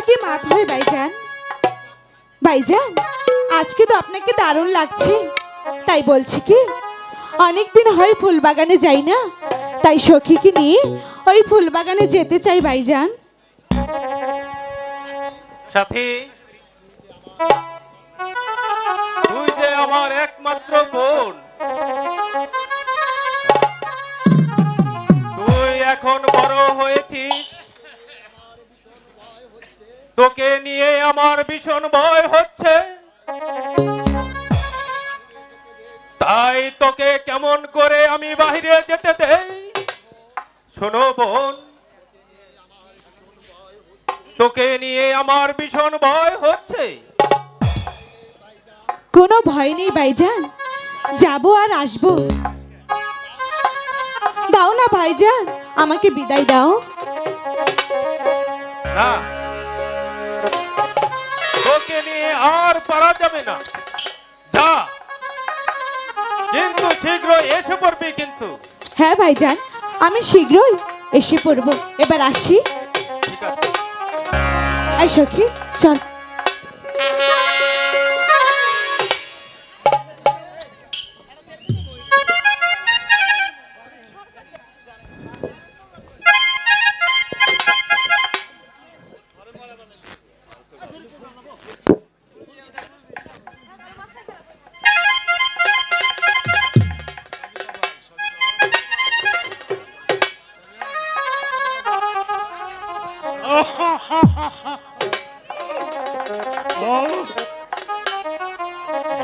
কি মাপ হয় ভাইজান? ভাইজান, আজকে তো আপনাকে দারুণ লাগছে। তাই বলছি কি, অনেকদিন হয় ফুল বাগানে যাই না, তাই সখীকে নিয়ে ওই ফুল বাগানে যেতে চাই ভাইজান। সাথী, তুই যে আমার একমাত্র বোন, তুই এখন বড় হয়েছিস, তোকে নিয়ে আমার ভীষণ ভয় হচ্ছে। তাই তোকে কেমন করে আমি বাহিরে যেতে দেই? শোনো বোন, তোকে নিয়ে আমার ভীষণ ভয় হচ্ছে। কোনো ভয় নেই ভাইজান, যাবো আর আসবো। দাও না ভাইজান, আমাকে বিদায় দাও। না, তোকে নিয়ে আর পারা যাবে না। যা, কিন্তু শীঘ্রই এসে পড়বি কিন্তু। হ্যাঁ ভাইজান, আমি শীঘ্রই এসে পড়বো। এবার আসি। ঠিক আছে। এই সখী, চল।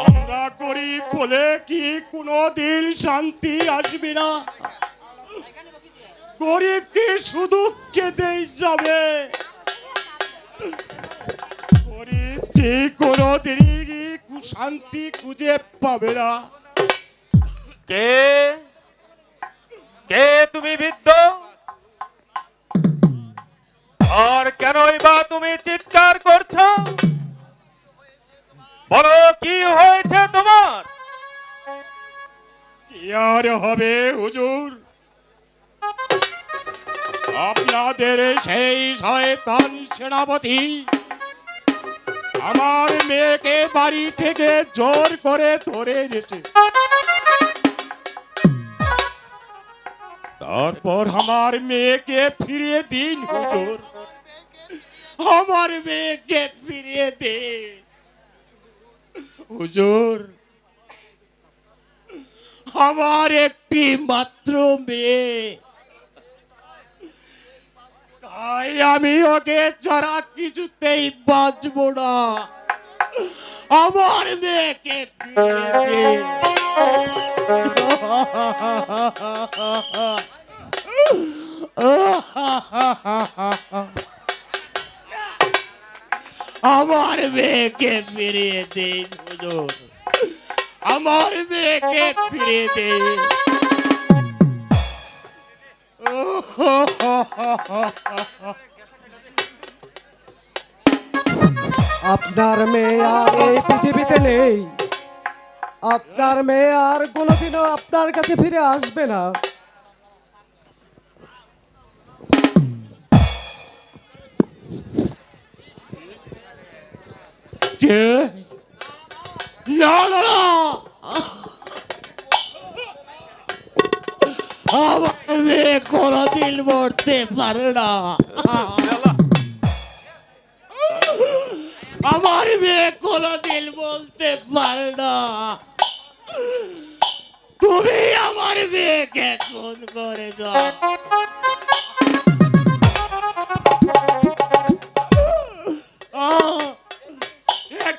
আমরা গরিব বলে কি কোনোদিন শান্তি আসবে না? গরিব কি শুধু কেঁদেই যাবে? গরিব কি কোনোদিনই শান্তি খুঁজে পাবে না? কে কে তুমি বৃদ্ধ? আর কেনই বা তুমি চিৎকার করছো? বলো, কি হয়েছে তোমার? কি আর হবে হুজুর, আপনাদের সেই শয়তান সেনাপতি আমার মেয়েকে বাড়ি থেকে জোর করে ধরে এনেছে। তারপর আমার মেয়েকে ফিরিয়ে দিন হুজুর, আমার মেয়েকে ফিরিয়ে দিন হুজুর। আমার একটি মাত্র মেয়ে, তাই আমি ওকে ছাড়া কিছুতেই বাঁচব না। আমার মেয়েকে ফিরিয়ে দিন। আমার মেয়েকে ফিরিয়ে দিন হুজুর, আমার মেয়েকে ফিরিয়ে দিন। আপনার মেয়ে আর এই পৃথিবীতে নেই। আপনার মেয়ে আর কোনোদিনও আপনার কাছে ফিরে আসবে না। কে? না না না, আমার মেয়ে কোনোদিন মরতে পারে না। আমার মেয়ে কোনোদিন বলতে পারে না তুমি আমার মেয়েকে খুন করে যাও।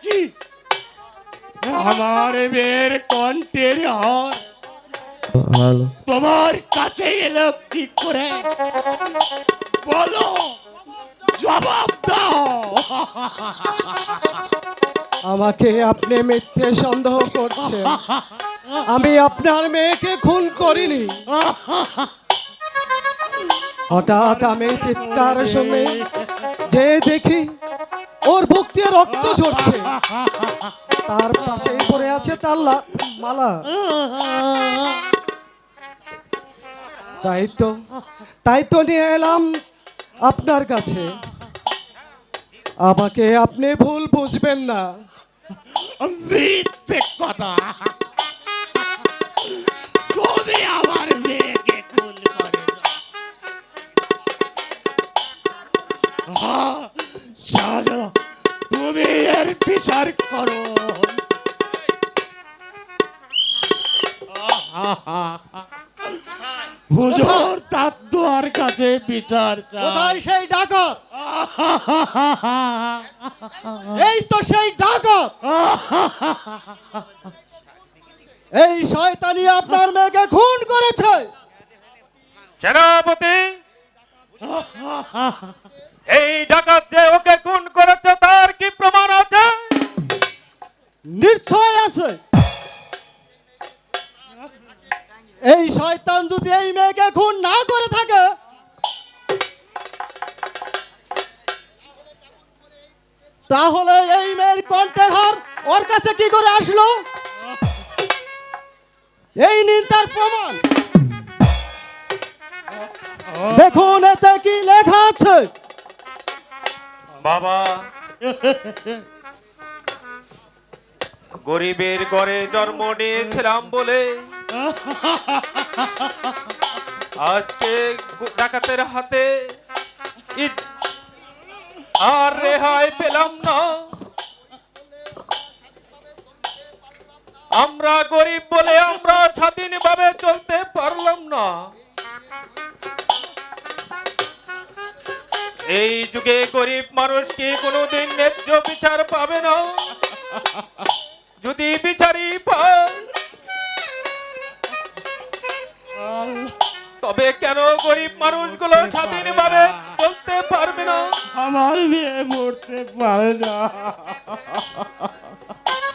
কি আমার মেয়ের কণ্ঠের হার তোমার কাছে এলো কি করে? বলো, জবাব দাও। আমাকে আপনি মিথ্যে সন্দেহ করছেন। আমি আপনার মেয়েকে খুন করিনি। হঠাৎ আমি চিৎকার শুনে যে দেখি ওর বুক দিয়ে রক্ত ঝরছে, তার পাশেই পড়ে আছে তার মালা। তাই তো নিয়ে এলাম আপনার কাছে। আমাকে আপনি ভুল বুঝবেন না। মিথ্যে কথা। তুমি আমার মেয়েকে খুন করেছ। শাহজাদা, তুমি এর বিচার করো। হুজুর তার দোয়ার কাছে বিচার চাই। কোথায় সেই ডাকাত? এই তো সেই ডাকাত। এই শয়তানি আপনার মেয়েকে খুন করেছে। সেনাপতি, এই ডাকাত যে ওকে খুন করেছে তার কি প্রমাণ আছে? নিশ্চয় আছে। এই শয়তান যদি এই মেয়েকে খুন না করে থাকে, তাহলে এই মেয়ের কণ্ঠের হার ওর কাছে কি করে আসলো? এই নিন তার প্রমাণ। দেখুন এতে কি লেখা আছে। বাবা, গরিবের ঘরে জন্ম নিয়েছিলাম বলে আজকে ডাকাতের হাতে আর রেহাই পেলাম না। আমরা গরিব বলে আমরা স্বাধীনভাবে চলতে পারলাম না। এই যুগে গরিব মানুষ কি কোনোদিন ন্যায্য বিচার পাবে না? যদি বিচারই পায়, তবে কেন গরিব মানুষগুলো স্বাধীনভাবে চলতে পারবে না? আমার মেয়ে মরতে পারে না।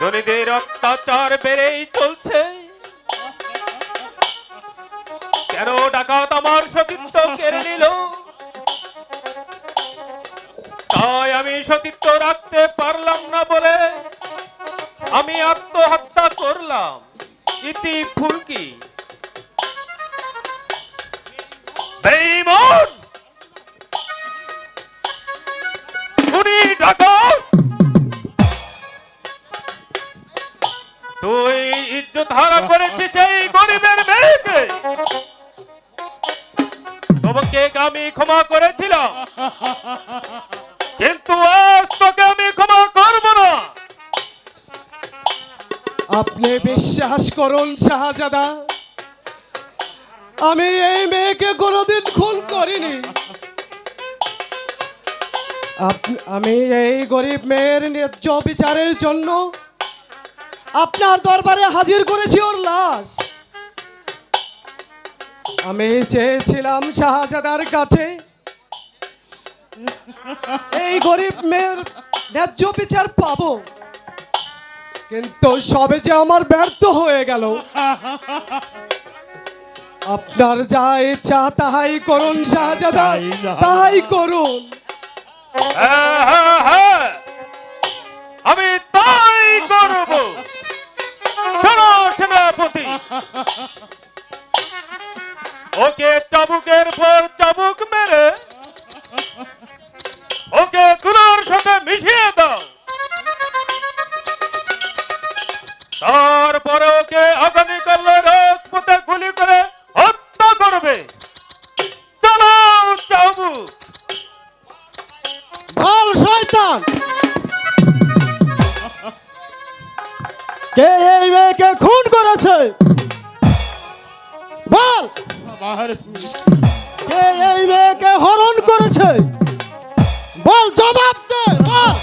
ধনীদের অত্যাচার বেড়েই চলছে। কেন ডাকাত আমার সতীত্ব কেড়ে নিল? তাই আমি সতীত্ব রাখতে পারলাম না বলে আমি আত্মহত্যা করলাম। ইতি ফুলকি। বেঈমান! খুনি ডাকাত! তুই ইজ্জত হারা করেছিস এই গরিবের মেয়েকে। তোমাকে আমি ক্ষমা করেছিলাম, কিন্তু আজ তোকে আমি ক্ষমা করব না। আপনি বিশ্বাস করুন শাহজাদা, আমি এই মেয়েকে কোনোদিন খুন করিনি। আমি এই গরিব মেয়ের ন্যায্য বিচারের জন্য আপনার দরবারে হাজির করেছি ওর লাশ। আমি চেয়েছিলাম শাহজাদার কাছে এই গরিব মেয়ের ন্যায্য বিচার পাবো, কিন্তু সবে যে আমার ব্যর্থ হয়ে গেল। আপনার যা ইচ্ছা তাহাই করুন শাহজাদা, তাহাই করুন। হ্যাঁ, হ্যাঁ, হ্যাঁ, আমি তাই করব। শোনো সেনাপতি, ওকে চাবুকের পর চাবুক মেরে ওকে তুলার সাথে মিশিয়ে দাও। তারপরে ওকে আগামীকাল রাজপথে গুলি করে হত্যা করবে। চলো চাবুক। বল শয়তান, কে এই মেয়েকে খুন করেছে? বল, কে এই মেয়েকে হরণ করেছে? বল, জবাব দে, বল।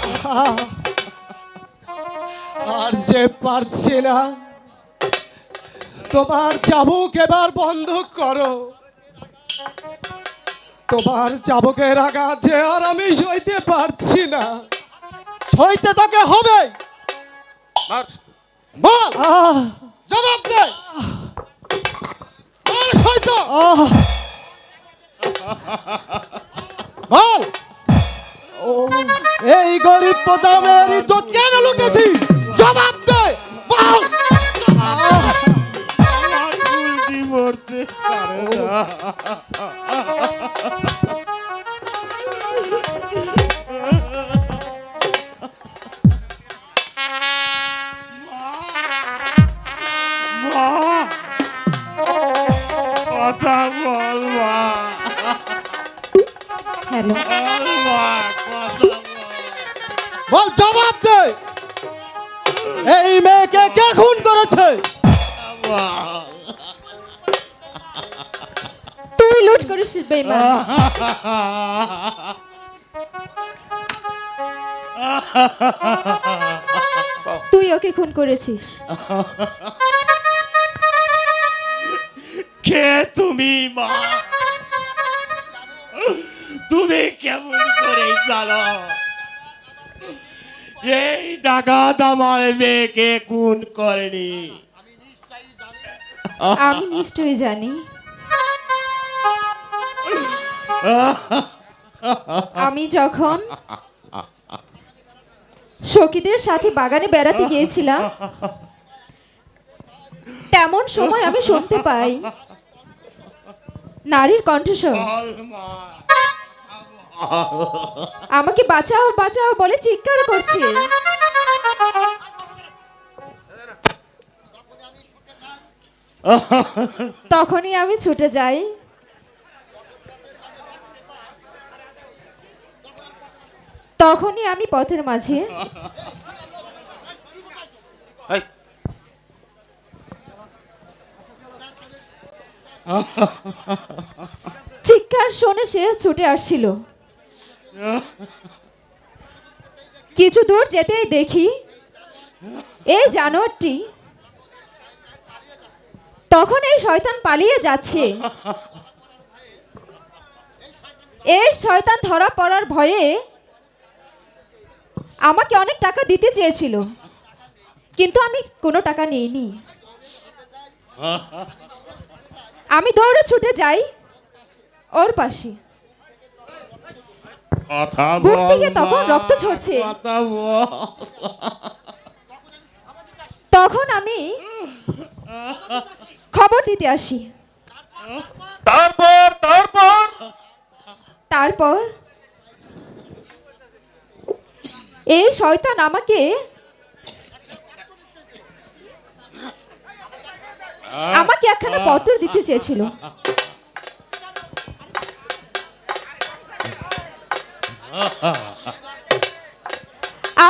আর যে পারছি না, তোমার চাবুক এবার বন্ধ করো। তোমার চাবুকের আঘাত যে আর আমি সইতে পারছি না। সইতে তোকে হবে। বল, জবাব দে, বল শয়তান, বল। ও, এই গরিব প্রজা মেয়ের ইজ্জত কেন লুটেছি? জবাব দে, বল। উল্টি মরতে পারে না। কথা বল মা, হ্যালো, বল মা, কথা বল, জবাব দে। এই মেয়েকে কে খুন করেছে? বল। তুই লুট করিস বেঈমান। তুই ওকে খুন করেছিস। কে তুমি মা? তুমি কেমন করে জানো এই ডাকাত আমার মেয়েকে খুন করেনি? আমি নিশ্চয়ই জানি। আমি যখন সখীদের সাথে বাগানে বেড়াতে গিয়েছিলাম, তেমন সময় আমি শুনতে পাই নারীর কণ্ঠস্বর, বল মা, আমাকে বাঁচাও বাঁচাও বলে চিৎকার করছে। তখনই আমি ছুটে যাই। তখনই আমি পথের মাঝে এই, চিৎকার শুনে সে ছুটে আসছিল। কিছু দূর যেতেই দেখি এই জানোয়ারটি, তখন এই শয়তান পালিয়ে যাচ্ছে। এই শয়তান ধরা পড়ার ভয়ে আমাকে অনেক টাকা দিতে চেয়েছিল, কিন্তু আমি কোনো টাকা নিইনি। আমি দৌড়ে ছুটে যাই ওর পাশে। কথা বুক বল থেকে তখন মা, রক্ত ঝরছে। কথা বল। তখন আমি খবর দিতে আসি। তারপর তারপর তারপর এই শয়তান আমাকে একখানা পত্র দিতে চেয়েছিল।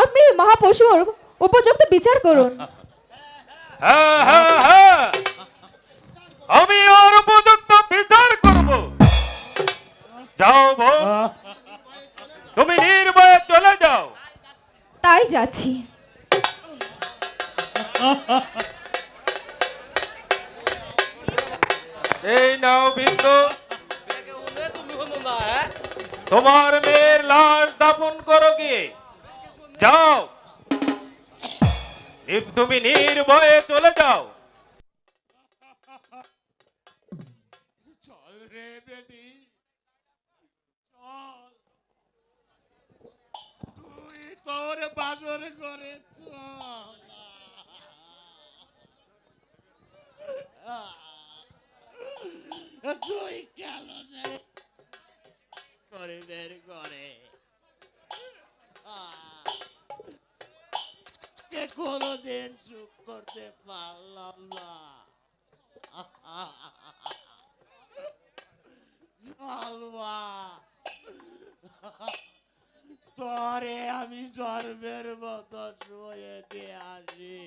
আপনি মহাপশুর উপযুক্ত বিচার করুন। হ্যাঁ হ্যাঁ হ্যাঁ, আমি ওর উপযুক্ত বিচার করব। যাও বোন, তুমি নির্ভয়ে চলে যাও। তাই যাচ্ছি। এই নাও বিন্দু, তোমার মেয়ের লাশ দাফন করো গিয়ে। যাও, তুমি নির্ভয়ে চলে যাও। চল রে বেটি, চল, তুই তোর বাসর করে চল। তুই কেন করে বের করে কোনদিন সুখ করতে পারলাম না। চল মা, তোরে আমি জন্মের মতো শুয়ে দিয়ে আসি।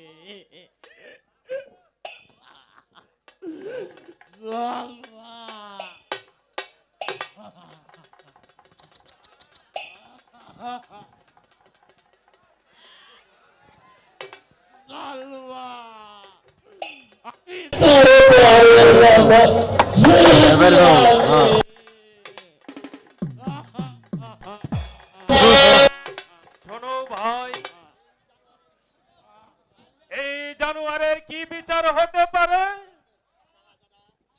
চল মা। চল মা। শোনো ভাই, এই জানোয়ারের কি বিচার হতে পারে?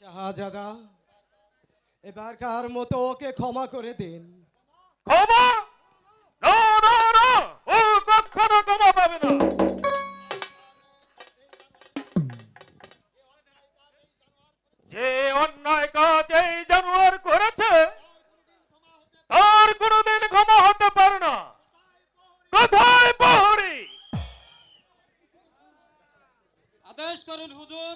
শাহজাদা, এবারকার মতো ওকে ক্ষমা করে দিন। ক্ষমা? না না না, ও কখনো ক্ষমা পাবে না। যে অন্যায় কাজ এই জানোয়ার করেছে, তার কোনোদিন ক্ষমা হতে পারে না। কোথায় প্রহরী? আদেশ করুন হুজুর।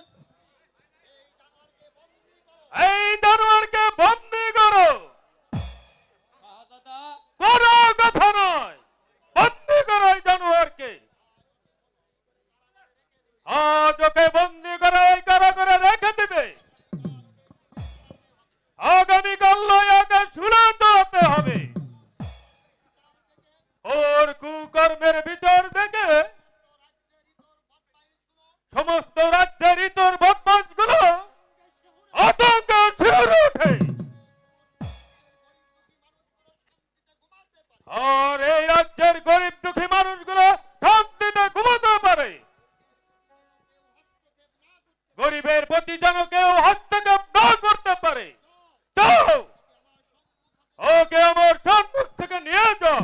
এই জানোয়ারকে বন্দি করো। কোনো কথা নয়, বন্দি করো এই জানোয়ারকে। আজ ওকে বন্দি করে এই কারাগারে রেখে দিবে। আগামীকাল ওকে শুনে চলতে হবে। ওর কুকর্মের ভিতর থেকে সমস্ত রাজ্যের ইতর বদমাশ গুলো আতঙ্ক শিউরে ওঠে। আর এই রাজ্যের গরিব দুঃখী মানুষগুলো শান্তিতে ঘুমাতে পারে। গরিবের প্রতি যেন কেউ হস্তক্ষেপ না করতে পারে। যাও, ওকে আমার সম্মুখ থেকে নিয়ে যাও।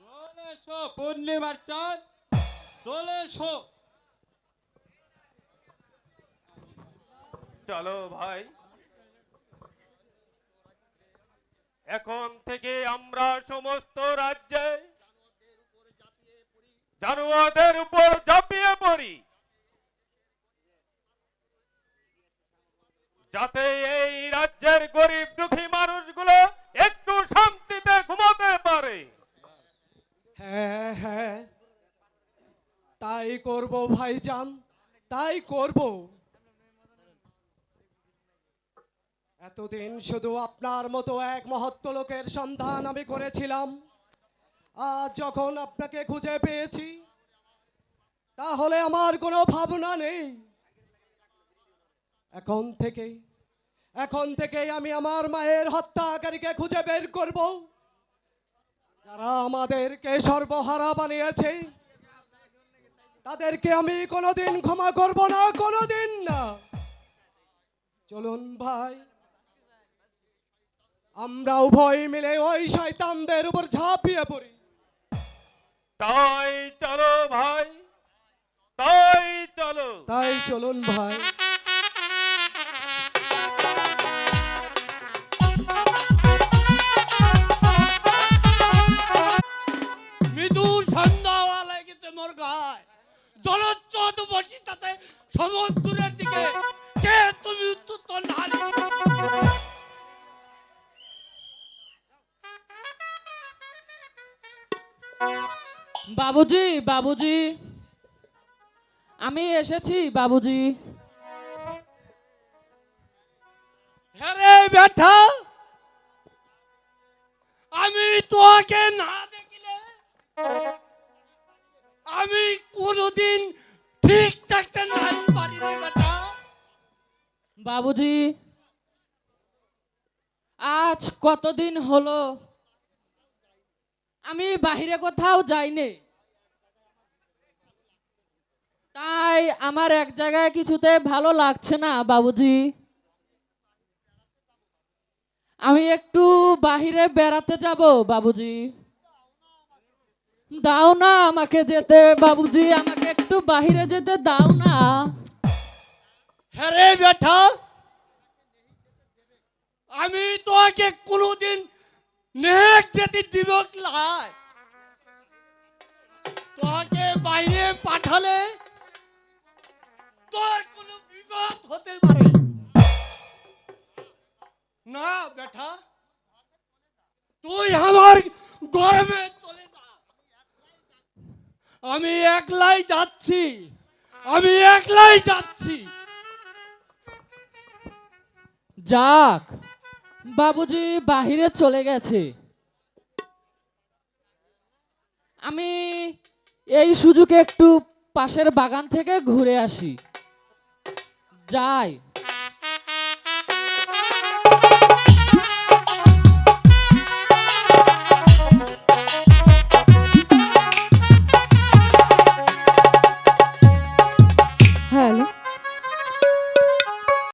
চলে এসো পূর্ণিমার চাঁদ, চলে এসো। চলো ভাই, এখন থেকে আমরা সমস্ত রাজ্যে জানোয়ারদের উপর ঝাঁপিয়ে পড়ি, যাতে এই রাজ্যের গরিব দুঃখী মানুষগুলো একটু শান্তিতে ঘুমাতে পারে। হ্যাঁ হ্যাঁ, তাই করব ভাইজান, তাই করব। এতদিন শুধু আপনার মতো এক মহৎ লোকের সন্ধান আমি করেছিলাম। আজ যখন আপনাকে খুঁজে পেয়েছি, তাহলে আমার কোনো ভাবনা নেই। এখন থেকে আমি আমার মায়ের হত্যাকারীকে খুঁজে বের করব, যারা আমাদেরকে সর্বহারা বানিয়েছে। তাদেরকে আমি কোনোদিন ক্ষমা করব না, কোনোদিন না। চলুন ভাই, আমরা উভয় মিলে ওই শয়তানদের উপর ঝাঁপিয়ে পড়ি। তাই চলো ভাই, তাই চলো। তাই চলুন ভাই। মৃদুর সন্ধ্যাওয়ালা গেছে মোর গায়, জলচ্ছদ বসি তাতে সমুদ্রের দিকে। কে তুমি উত্তর নারী? বাবুজি, বাবুজি, আমি এসেছি বাবুজি। হ্যাঁ বেটা, আমি তোকে না দেখিলে আমি কোনোদিন ঠিক থাকতে নাই পারি রে বেটা। বাবুজি, আজ কতদিন হলো আমি বাহিরে কোথাও যাইনি, তাই আমার এক জায়গায় কিছুতে ভালো লাগছে না বাবুজি। আমি একটু বাহিরে বেড়াতে যাব বাবুজি। দাও না আমাকে যেতে বাবুজি, আমাকে একটু বাহিরে যেতে দাও না। হ্যাঁ বেটা, আমি তোকে কোনোদিন নেক যেতে দিব লাই। তোকে বাইরে পাঠালে তোর কোনো বিপদ হতে পারে না বেটা। তুই আমার গরমে চলে যা, আমি একলাই যাচ্ছি, আমি একলাই যাচ্ছি। যাক, বাবুজি বাহিরে চলে গেছে। আমি এই সুযোগে একটু পাশের বাগান থেকে ঘুরে আসি। যাই।